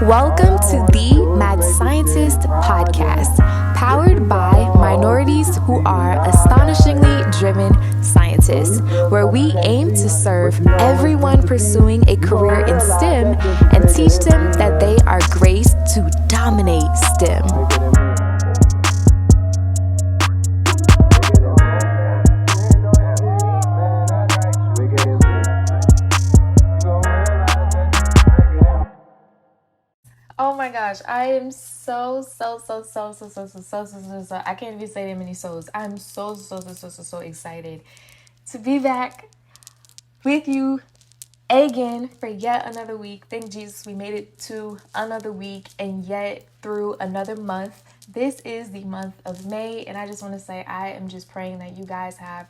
Welcome to the Mad Scientist podcast, powered by minorities who are astonishingly driven scientists, where we aim to serve everyone pursuing a career in STEM and teach them that they are graced to dominate STEM. Oh my gosh, I am so I can't even say that many souls. I'm so excited to be back with you again for yet another week. Thank Jesus we made it to another week and yet through another month. This is the month of May, and I just want to say I am just praying that you guys have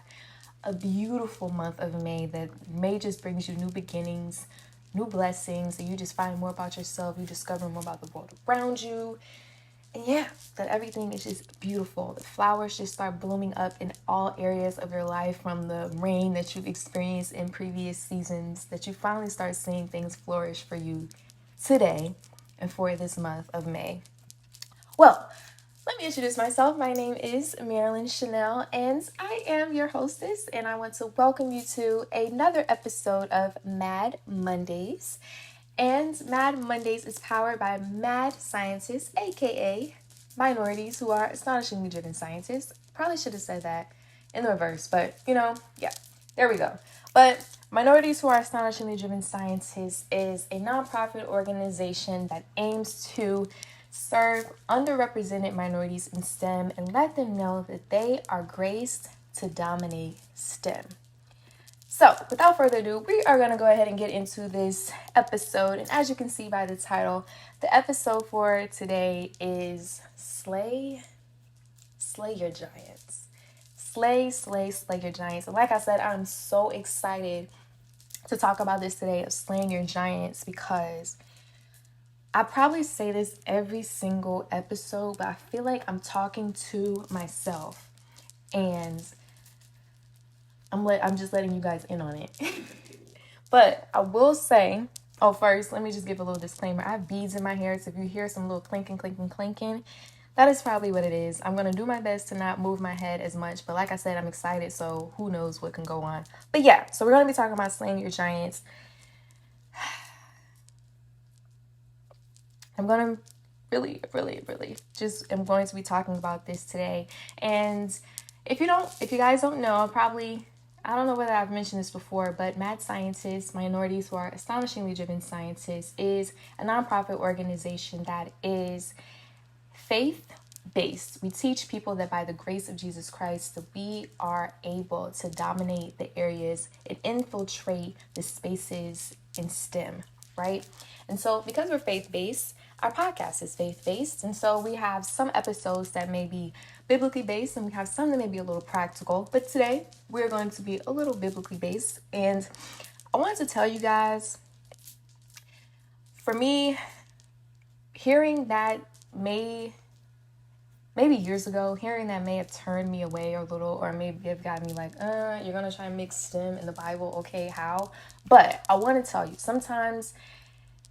a beautiful month of May, that May just brings you new beginnings, new blessings, and you just find more about yourself, you discover more about the world around you, and yeah, that everything is just beautiful. The flowers just start blooming up in all areas of your life, from the rain that you've experienced in previous seasons, that you finally start seeing things flourish for you today and for this month of May. Well, let me introduce myself. My name is Marilyn Chanel, and I am your hostess, and I want to welcome you to another episode of Mad Mondays. And Mad Mondays is powered by Mad Scientists, aka minorities who are astonishingly driven scientists. Probably should have said that in the reverse, but yeah, there we go. But Minorities Who Are Astonishingly Driven Scientists is a nonprofit organization that aims to serve underrepresented minorities in STEM and let them know that they are graced to dominate STEM. So, without further ado, we are going to go ahead and get into this episode. And as you can see by the title, the episode for today is Slay Your Giants. Slay your giants. And like I said, I'm so excited to talk about this today, of slaying your giants, because I probably say this every single episode, but I feel like I'm talking to myself, and I'm just letting you guys in on it. But I will say, first, let me just give a little disclaimer. I have beads in my hair, so if you hear some little clinking, that is probably what it is. I'm going to do my best to not move my head as much, but like I said, I'm excited, so who knows what can go on. But yeah, so we're going to be talking about slaying your giants. I'm going to really I'm going to be talking about this today. And if you guys don't know, I don't know whether I've mentioned this before, but Mad Scientists, Minorities Who Are Astonishingly Driven Scientists, is a nonprofit organization that is faith-based. We teach people that by the grace of Jesus Christ, that we are able to dominate the areas and infiltrate the spaces in STEM, right? And so because we're faith-based, our podcast is faith-based, and so we have some episodes that may be biblically based, and we have some that may be a little practical. But today, we're going to be a little biblically based, and I wanted to tell you guys, for me, hearing that maybe years ago, hearing that may have turned me away a little, or maybe have gotten me like, you're going to try and mix STEM and the Bible, okay, how? But I want to tell you, sometimes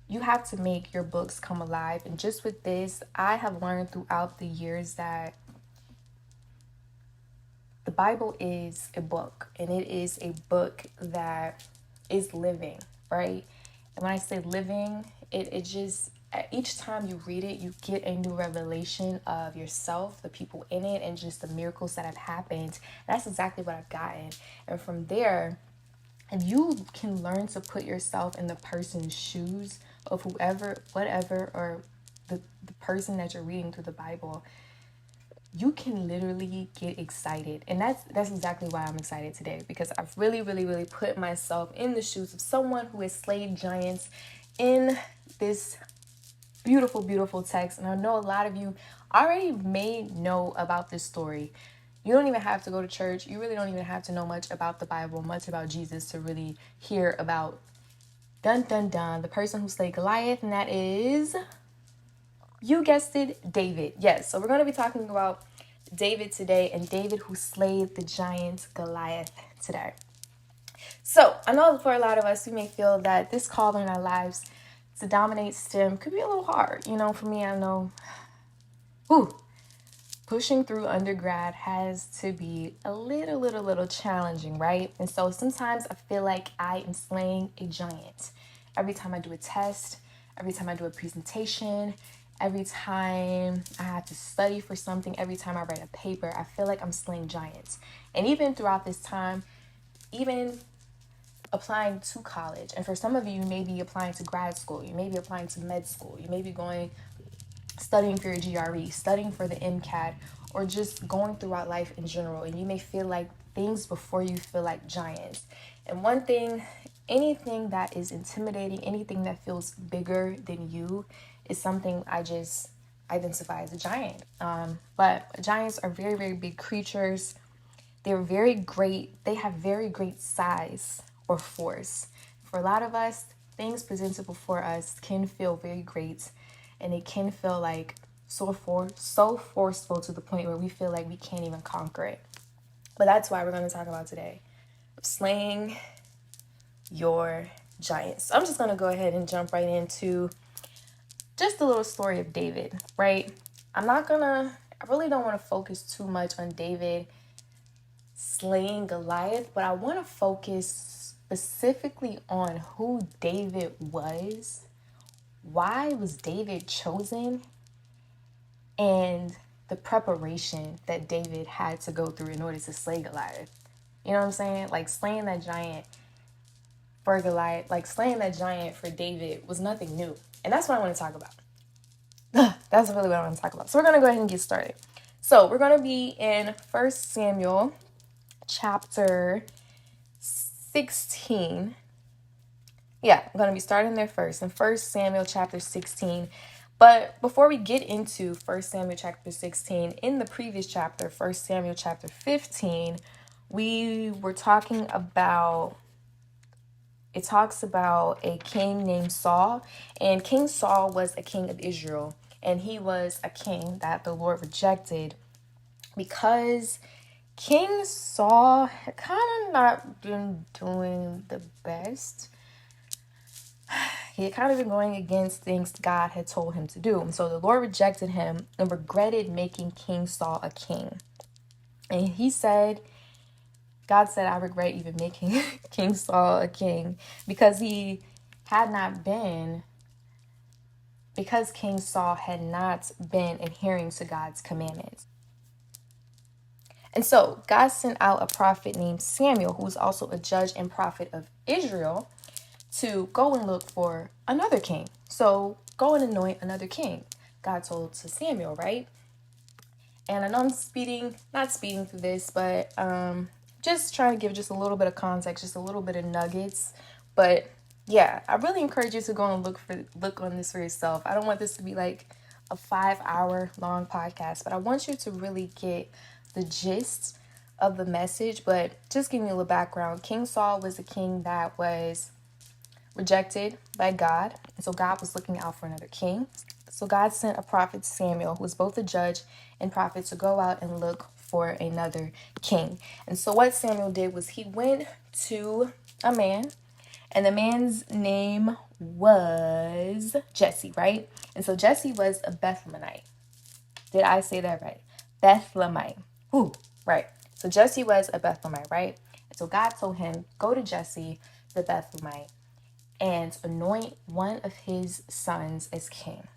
you have to make your books come alive. And just with this, I have learned throughout the years that the Bible is a book, and it is a book that is living, right? And when I say living, it just, each time you read it, you get a new revelation of yourself, the people in it, and just the miracles that have happened. And that's exactly what I've gotten. And from there, and you can learn to put yourself in the person's shoes of whoever, whatever, or the person that you're reading through the Bible, you can literally get excited. And that's exactly why I'm excited today, because I've really put myself in the shoes of someone who has slayed giants in this beautiful text. And I know a lot of you already may know about this story. You don't even have to go to church. You really don't even have to know much about the Bible, much about Jesus, to really hear about the person who slayed Goliath, and that is, you guessed it, David. Yes, so we're going to be talking about David today, and David who slayed the giant Goliath today. So I know for a lot of us, we may feel that this call in our lives to dominate STEM could be a little hard. You know, for me, I know, whew, pushing through undergrad has to be a little challenging, right? And so sometimes I feel like I am slaying a giant. Every time I do a test, every time I do a presentation, every time I have to study for something, every time I write a paper, I feel like I'm slaying giants. And even throughout this time, even applying to college, and for some of you, you may be applying to grad school, you may be applying to med school, you may be studying for your GRE, studying for the MCAT, or just going throughout life in general, and you may feel like things before you feel like giants. And one thing, anything that is intimidating, anything that feels bigger than you is something I just identify as a giant. But giants are very big creatures. They're very great. They have very great size or force. For a lot of us, things presented before us can feel very great, and it can feel like so forceful to the point where we feel like we can't even conquer it. But that's why we're going to talk about today, slaying your giants. So I'm just going to go ahead and jump right into just a little story of David, right? I really don't want to focus too much on David slaying Goliath, but I want to focus specifically on who David was, why was David chosen, and the preparation that David had to go through in order to slay Goliath. You know what I'm saying? Like slaying that giant for Goliath, like slaying that giant for David was nothing new. And that's what I want to talk about. That's really what I want to talk about. So we're going to go ahead and get started. So we're going to be in 1 Samuel chapter 16. Yeah, I'm going to be starting there first in 1 Samuel chapter 16. But before we get into 1 Samuel chapter 16, in the previous chapter, 1 Samuel chapter 15, we were talking about, it talks about a king named Saul. And King Saul was a king of Israel. And he was a king that the Lord rejected because King Saul had kind of not been doing the best. He had kind of been going against things God had told him to do. And so the Lord rejected him and regretted making King Saul a king. And God said, I regret even making King Saul a king because King Saul had not been adhering to God's commandments. And so God sent out a prophet named Samuel, who was also a judge and prophet of Israel, to go and look for another king. So go and anoint another king, God told to Samuel, right? And I know I'm not speeding through this, but just trying to give just a little bit of context, just a little bit of nuggets. But yeah, I really encourage you to go and look on this for yourself. I don't want this to be like a 5-hour long podcast, but I want you to really get the gist of the message. But just giving you a little background, King Saul was a king that was rejected by God. And so God was looking out for another king. So God sent a prophet, Samuel, who was both a judge and prophet, to go out and look for another king. And so what Samuel did was he went to a man, and the man's name was Jesse, right? And so Jesse was a Bethlehemite. Did I say that right? Bethlehemite. Ooh, right. So Jesse was a Bethlehemite, right? And so God told him, go to Jesse, the Bethlehemite, and anoint one of his sons as king.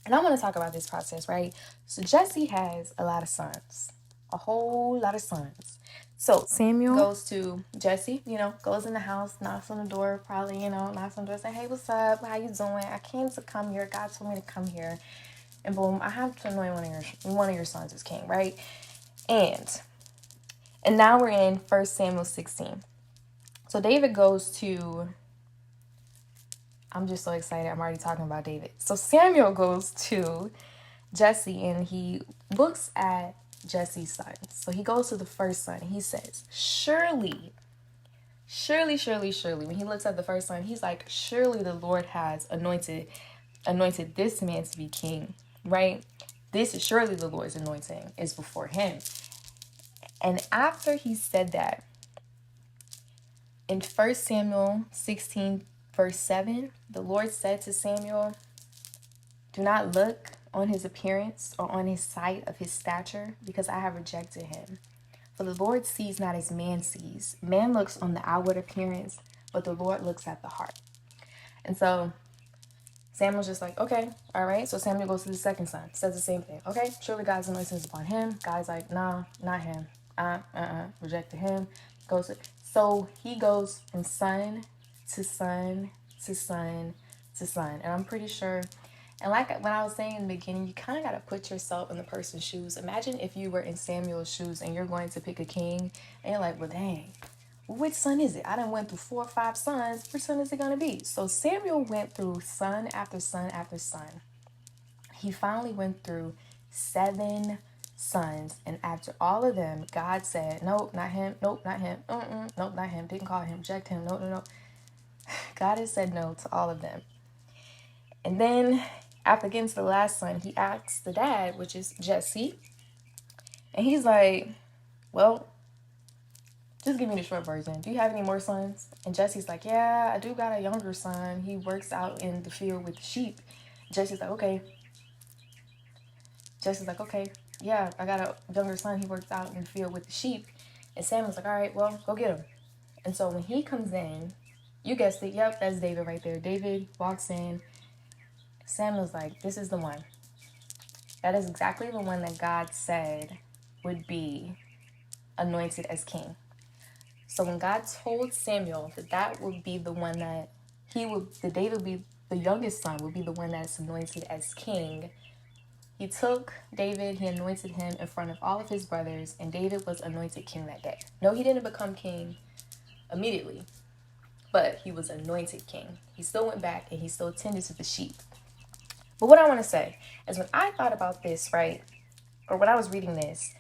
And I want to talk about this process, right? So Jesse has a lot of sons, a whole lot of sons. So Samuel goes to Jesse, goes in the house, knocks on the door, probably, knocks on the door, say, hey, what's up? How you doing? I came to come here. God told me to come here. And boom, I have to anoint one of your sons as king, right? And now we're in 1 Samuel 16. So David goes to, I'm just so excited. I'm already talking about David. So Samuel goes to Jesse and he looks at Jesse's sons. So he goes to the first son and he says, surely. When he looks at the first son, he's like, surely the Lord has anointed this man to be king, right? This is surely the Lord's anointing is before him. And after he said that, in 1 Samuel 16, Verse 7, the Lord said to Samuel, do not look on his appearance or on his sight of his stature, because I have rejected him. For the Lord sees not as man sees. Man looks on the outward appearance, but the Lord looks at the heart. And so Samuel's just like, okay, all right. So Samuel goes to the second son, says the same thing. Okay, surely God's anointing is upon him. God's like, nah, not him. Rejected him. So he goes from son to son to son to son. And I'm pretty sure, and like when I was saying in the beginning, you kind of got to put yourself in the person's shoes. Imagine if you were in Samuel's shoes and you're going to pick a king and you're like, well, dang, which son is it? I done went through 4 or 5 sons. Which son is it going to be? So Samuel went through son after son after son. He finally went through 7 sons. And after all of them, God said, nope, not him. Nope, not him. Nope, not him. Didn't call him. Reject him. No. God has said no to all of them. And then after getting to the last son, he asks the dad, which is Jesse. And he's like, well, just give me the short version. Do you have any more sons? And Jesse's like, yeah, I do got a younger son. He works out in the field with the sheep. Jesse's like, okay. Yeah, I got a younger son. He works out in the field with the sheep. And Samuel's like, all right, well, go get him. And so when he comes in, you guessed it. Yep, that's David right there. David walks in. Samuel's like, this is the one. That is exactly the one that God said would be anointed as king. So when God told Samuel that would be the one that David would be the youngest son, would be the one that's anointed as king, he took David, he anointed him in front of all of his brothers, and David was anointed king that day. No, he didn't become king immediately, but he was anointed king. He still went back and he still tended to the sheep. But what I want to say is when I thought about this, right, or when I was reading this,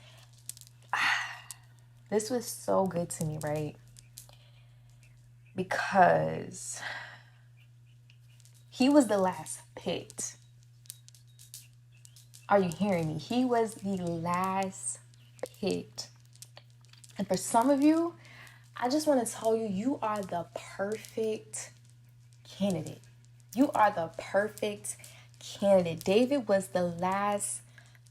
this was so good to me, right? Because he was the last picked. Are you hearing me? He was the last picked. And for some of you, I just want to tell you, you are the perfect candidate. You are the perfect candidate. David was the last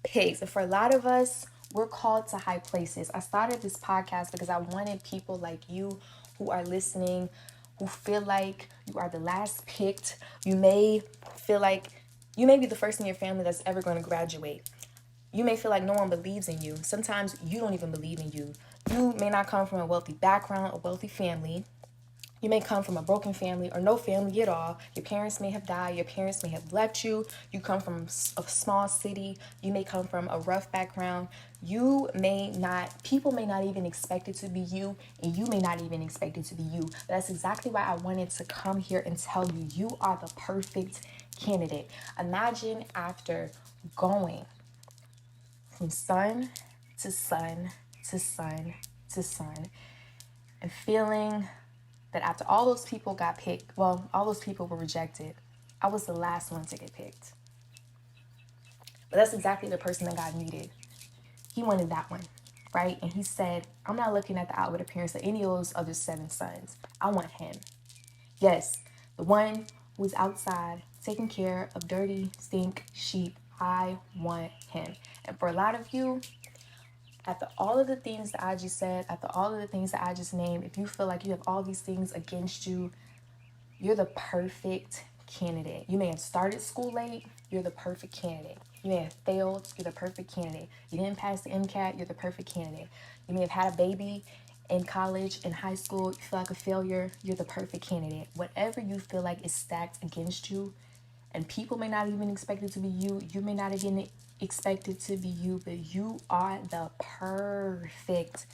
picked. And for a lot of us, we're called to high places. I started this podcast because I wanted people like you who are listening, who feel like you are the last picked. You may feel like you may be the first in your family that's ever going to graduate. You may feel like no one believes in you. Sometimes you don't even believe in you. You may not come from a wealthy background, a wealthy family. You may come from a broken family or no family at all. Your parents may have died. Your parents may have left you. You come from a small city. You may come from a rough background. People may not even expect it to be you, and you may not even expect it to be you. But that's exactly why I wanted to come here and tell you, you are the perfect candidate. Imagine after going from son to son to son to son and feeling that after all those people got picked, well, all those people were rejected, I was the last one to get picked. But that's exactly the person that God needed. He wanted that one, right? And he said, I'm not looking at the outward appearance of any of those other 7 sons. I want him. Yes, the one who's outside taking care of dirty, stink sheep. I want him. And for a lot of you, after all of the things that I just said, after all of the things that I just named, if you feel like you have all these things against you, you're the perfect candidate. You may have started school late, you're the perfect candidate. You may have failed, you're the perfect candidate. You didn't pass the MCAT, you're the perfect candidate. You may have had a baby in college, in high school, you feel like a failure, you're the perfect candidate. Whatever you feel like is stacked against you, and people may not even expect it to be you, you may not even expect it to be you, but you are the perfect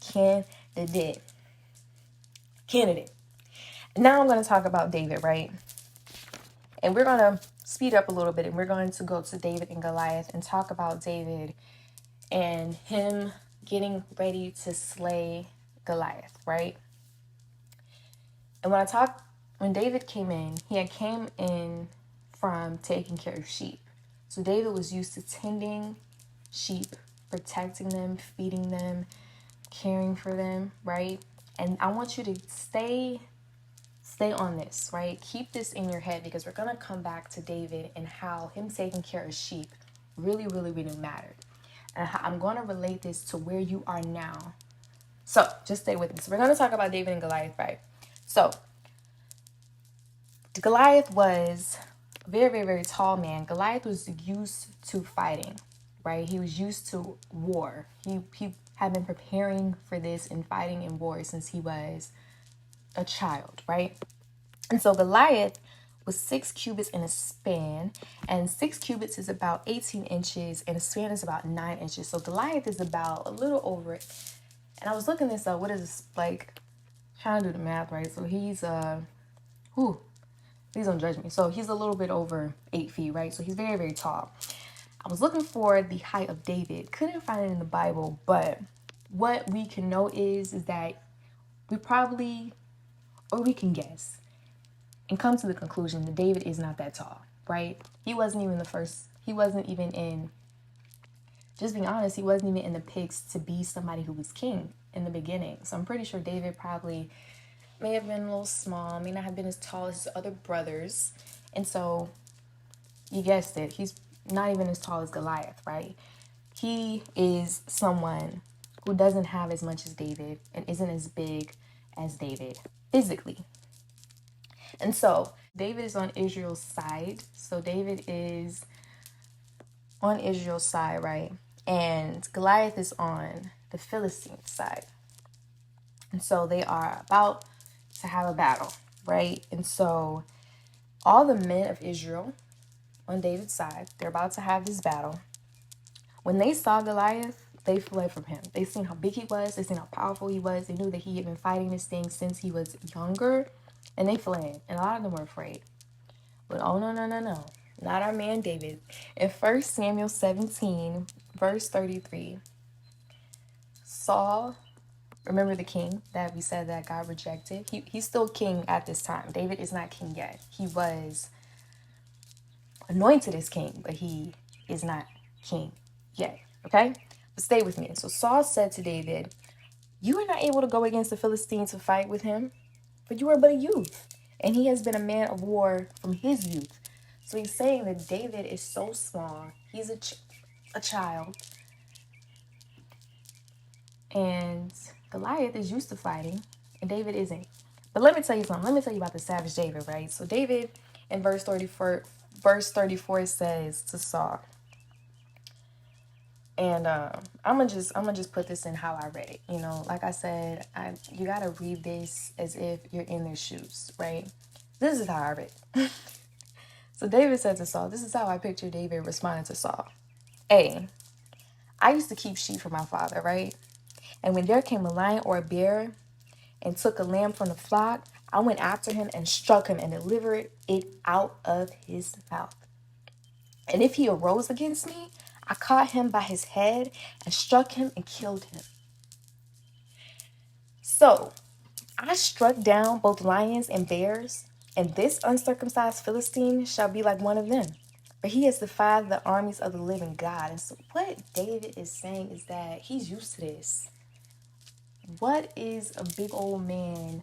candidate. Now I'm going to talk about David, right? And we're going to speed up a little bit, and we're going to go to David and Goliath and talk about David and him getting ready to slay Goliath, right? And when David came in, he had came in from taking care of sheep. So David was used to tending sheep, protecting them, feeding them, caring for them, right? And I want you to stay stay on this, right? Keep this in your head because we're going to come back to David and how him taking care of sheep really, really, really mattered. And I'm going to relate this to where you are now. So just stay with me. So we're going to talk about David and Goliath, right? So Goliath was a very, very, very tall man. Goliath was used to fighting, right? He was used to war. He had been preparing for this and fighting in war since he was a child, right? And so Goliath was 6 cubits in a span, and 6 cubits is about 18 inches, and a span is about 9 inches. So Goliath is about a little over it. And I was looking this up. What is this, like, trying to do the math, right? So he's, please don't judge me. So he's a little bit over 8 feet, right? So he's very, very tall. I was looking for the height of David. Couldn't find it in the Bible, but what we can know is that we probably, or we can guess, and come to the conclusion that David is not that tall, right? He wasn't even just being honest, he wasn't even in the picks to be somebody who was king in the beginning. So I'm pretty sure David probably may have been a little small, may not have been as tall as his other brothers. And so you guessed it, he's not even as tall as Goliath, right? He is someone who doesn't have as much as David and isn't as big as David physically. And so David is on Israel's side. So David is on Israel's side, right? And Goliath is on the Philistine side. And so they are about to have a battle, right? And so all the men of Israel on David's side, they're about to have this battle. When they saw Goliath, they fled from him. They seen how big he was. They seen how powerful he was. They knew that he had been fighting this thing since he was younger. And they fled. And a lot of them were afraid. But oh, no. Not our man David. In 1 Samuel 17, verse 33, Saul, remember the king that we said that God rejected? He's still king at this time. David is not king yet. He was anointed as king, but he is not king yet. Okay? But stay with me. So Saul said to David, "You are not able to go against the Philistines to fight with him, for you are but a youth, and he has been a man of war from his youth." So he's saying that David is so small. He's a child. And Goliath is used to fighting, and David isn't. But let me tell you something. Let me tell you about the savage David, right? So David, in verse 34 says to Saul, and I'm gonna just put this in how I read it. You know, like I said, you gotta read this as if you're in their shoes, right? This is how I read it. So David said to Saul, this is how I picture David responding to Saul. A, I used to keep sheep for my father, right? And when there came a lion or a bear and took a lamb from the flock, I went after him and struck him and delivered it out of his mouth. And if he arose against me, I caught him by his head and struck him and killed him. So I struck down both lions and bears, and this uncircumcised Philistine shall be like one of them. For he has defied the armies of the living God. And so what David is saying is that he's used to this. What is a big old man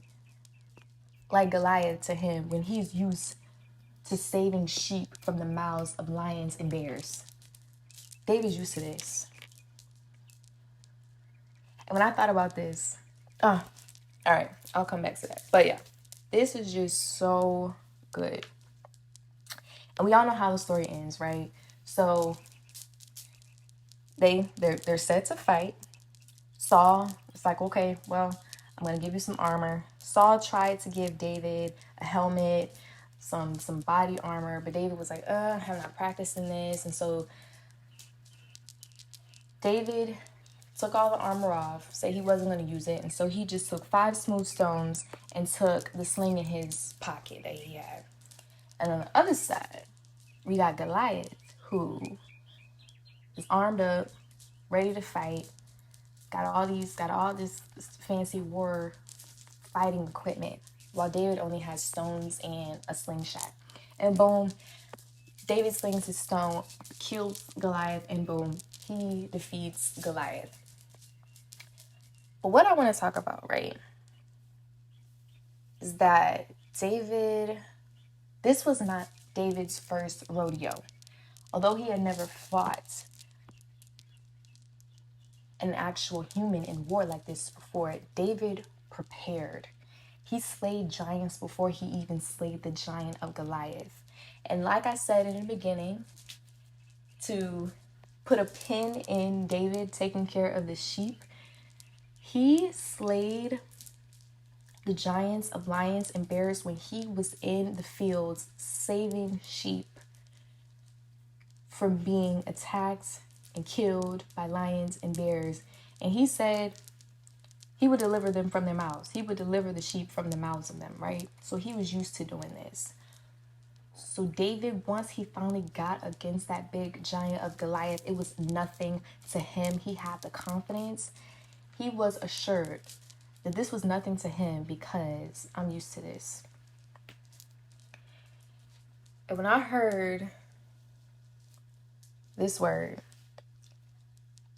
like Goliath to him when he's used to saving sheep from the mouths of lions and bears? David's used to this. And when I thought about this, all right, I'll come back to that. But yeah, this is just so good. And we all know how the story ends, right? So they're set to fight. Saul is like, okay, well, I'm gonna give you some armor. Saul tried to give David a helmet, some body armor, but David was like, I'm not practicing this. And so David took all the armor off, said he wasn't going to use it, and so he just took 5 smooth stones and took the sling in his pocket that he had. And on the other side, we got Goliath, who is armed up, ready to fight, got all this fancy war fighting equipment, while David only has stones and a slingshot. And boom, David slings his stone, kills Goliath, and boom, he defeats Goliath. But what I want to talk about, right, is that this was not David's first rodeo. Although he had never fought an actual human in war like this before, David prepared. He slayed giants before he even slayed the giant of Goliath. And like I said in the beginning, to put a pin in David taking care of the sheep, he slayed the giants of lions and bears when he was in the fields saving sheep from being attacked and killed by lions and bears. And he said he would deliver them from their mouths. He would deliver the sheep from the mouths of them, right? So he was used to doing this. So David, once he finally got against that big giant of Goliath, it was nothing to him. He had the confidence. He was assured that this was nothing to him because I'm used to this. And when I heard this word,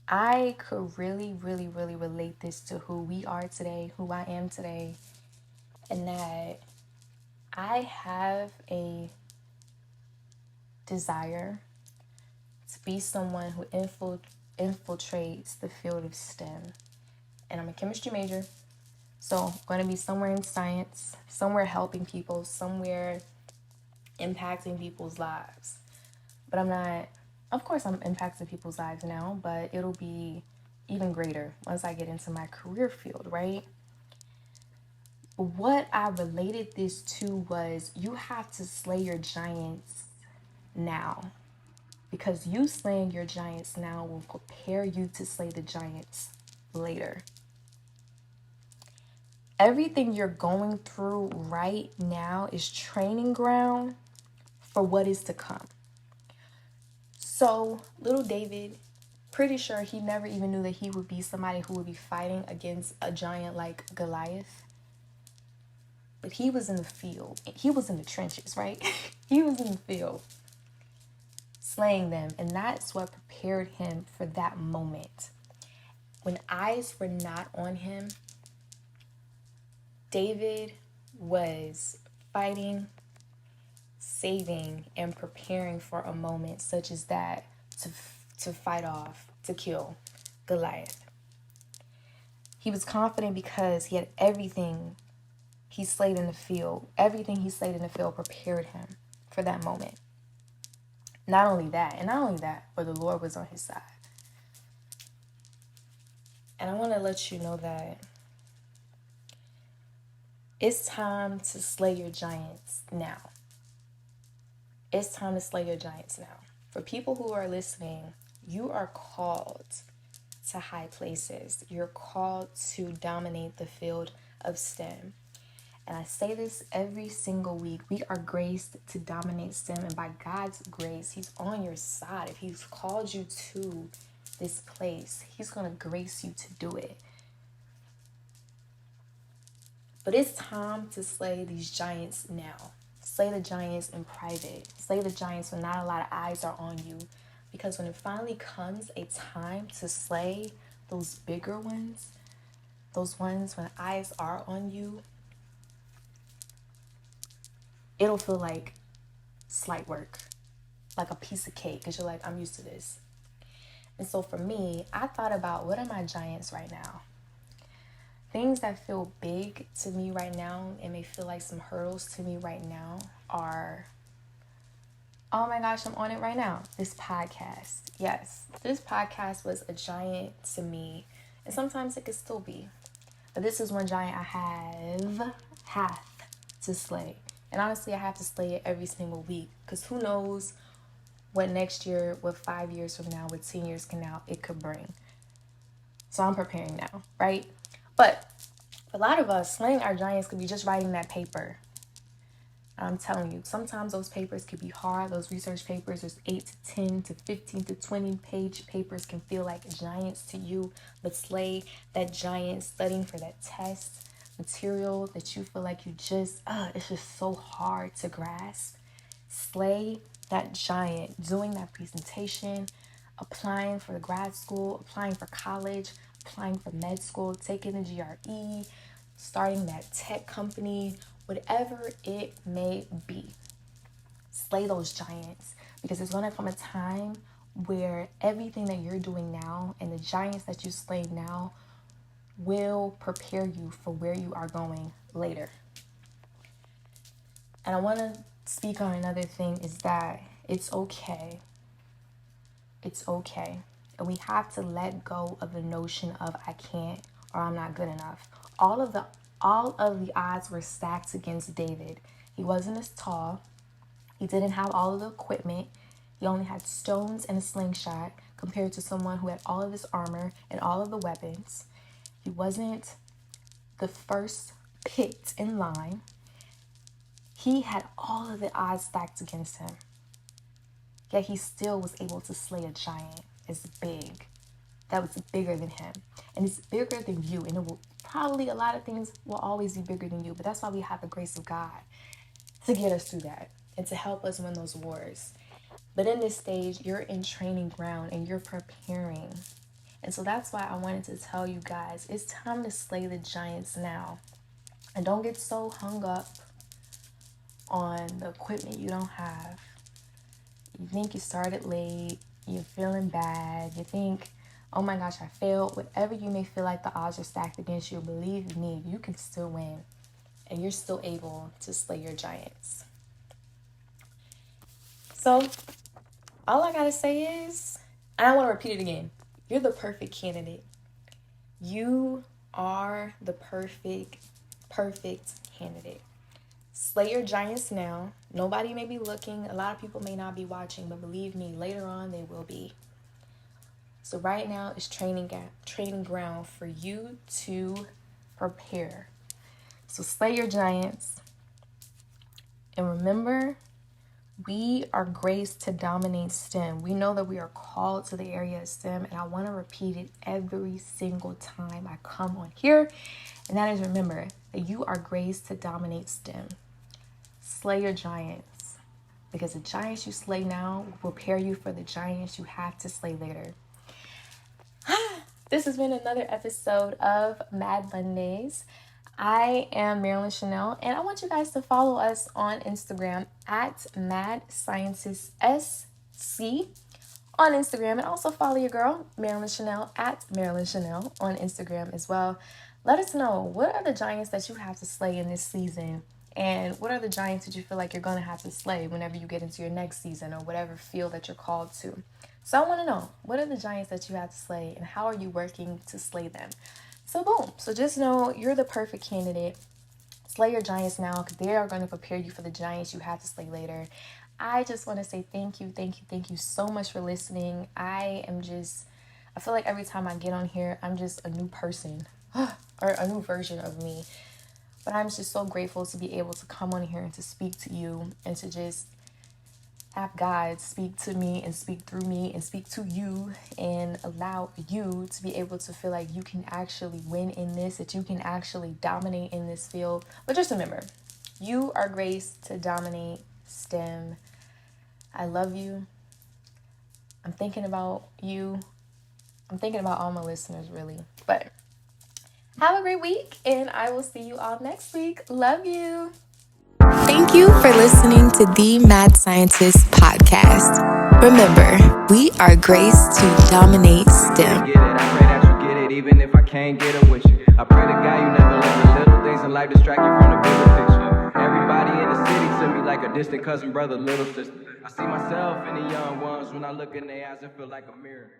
I could really, really, really relate this to who we are today, who I am today, and that I have a desire to be someone who infiltrates the field of STEM. And I'm a chemistry major, so I'm going to be somewhere in science, somewhere helping people, somewhere impacting people's lives. But I'm not, of course I'm impacting people's lives now, but it'll be even greater once I get into my career field, right? But what I related this to was you have to slay your giants now. Because you slaying your giants now will prepare you to slay the giants later. Everything you're going through right now is training ground for what is to come. So, little David, pretty sure he never even knew that he would be somebody who would be fighting against a giant like Goliath. But he was in the field. He was in the trenches, right? He was in the field, slaying them. And that's what prepared him for that moment. When eyes were not on him, David was fighting, saving, and preparing for a moment such as that to fight off, to kill Goliath. He was confident because he had everything he slayed in the field. Everything he slayed in the field prepared him for that moment. Not only that, but the Lord was on his side. And I want to let you know that it's time to slay your giants now. It's time to slay your giants now. For people who are listening, you are called to high places. You're called to dominate the field of STEM. And I say this every single week. We are graced to dominate STEM. And by God's grace, He's on your side. If He's called you to this place, He's going to grace you to do it. But it's time to slay these giants now. Slay the giants in private. Slay the giants when not a lot of eyes are on you. Because when it finally comes a time to slay those bigger ones, those ones when eyes are on you, it'll feel like slight work, like a piece of cake, because you're like, I'm used to this. And so for me, I thought about, what are my giants right now? Things that feel big to me right now and may feel like some hurdles to me right now are, oh my gosh, I'm on it right now. This podcast. Yes, this podcast was a giant to me, and sometimes it could still be. But this is one giant I have to slay. And honestly, I have to slay it every single week, because who knows what next year, what 5 years from now, what 10 years from now it could bring. So I'm preparing now, right? But for a lot of us, slaying our giants could be just writing that paper. I'm telling you, sometimes those papers could be hard. Those research papers, there's 8 to 10 to 15 to 20 page papers can feel like giants to you. But slay that giant, studying for that test, material that you feel like you just, it's just so hard to grasp. Slay that giant, doing that presentation, applying for the grad school, applying for college, applying for med school, taking the GRE, starting that tech company, Whatever it may be, slay those giants, because it's going to come a time where everything that you're doing now and the giants that you slay now will prepare you for where you are going later. And I want to speak on another thing, is that it's okay. It's okay. And we have to let go of the notion of I can't or I'm not good enough. All of the odds were stacked against David. He wasn't as tall. He didn't have all of the equipment. He only had stones and a slingshot compared to someone who had all of his armor and all of the weapons. He wasn't the first picked in line. He had all of the odds stacked against him. Yet he still was able to slay a giant as big. That was bigger than him. And it's bigger than you. And it will probably, a lot of things will always be bigger than you. But that's why we have the grace of God to get us through that and to help us win those wars. But in this stage, you're in training ground and you're preparing. And so that's why I wanted to tell you guys, it's time to slay the giants now. And don't get so hung up on the equipment you don't have. You think you started late, you're feeling bad, you think, oh my gosh, I failed. Whatever you may feel like the odds are stacked against you, believe me, you can still win. And you're still able to slay your giants. So, all I gotta say is, and I want to repeat it again, you're the perfect candidate. You are the perfect candidate. Slay your giants now. Nobody may be looking. A lot of people may not be watching, but believe me, later on they will be. So right now is training ground for you to prepare. So slay your giants. And remember, we are graced to dominate STEM. We know that we are called to the area of STEM, and I want to repeat it every single time I come on here. And that is, remember that you are graced to dominate STEM. Slay your giants, because the giants you slay now will prepare you for the giants you have to slay later. This has been another episode of Mad Mondays. I am Marilyn Chanel, and I want you guys to follow us on Instagram at Mad Scientist SC on Instagram, and also follow your girl Marilyn Chanel at Marilyn Chanel on Instagram as well. Let us know, what are the giants that you have to slay in this season, and what are the giants that you feel like you're going to have to slay whenever you get into your next season or whatever field that you're called to. So I want to know, what are the giants that you have to slay, and how are you working to slay them? So boom. So just know you're the perfect candidate. Slay your giants now, because they are going to prepare you for the giants you have to slay later. I just want to say thank you so much for listening. I feel like every time I get on here, I'm just a new person or a new version of me. But I'm just so grateful to be able to come on here and to speak to you and to just have God speak to me and speak through me and speak to you and allow you to be able to feel like you can actually win in this, that you can actually dominate in this field. But just remember, you are graced to dominate STEM. I love you. I'm thinking about you. I'm thinking about all my listeners, really. But have a great week, and I will see you all next week. Love you. Thank you for listening to the Mad Scientist podcast. Remember, we are graced to dominate STEM. I pray that you get it, even if I can't get it with you. I pray to God you never let the little things in life distract you from the bigger picture. Everybody in the city to me like a distant cousin, brother, little sister. I see myself in the young ones when I look in their eyes and feel like a mirror.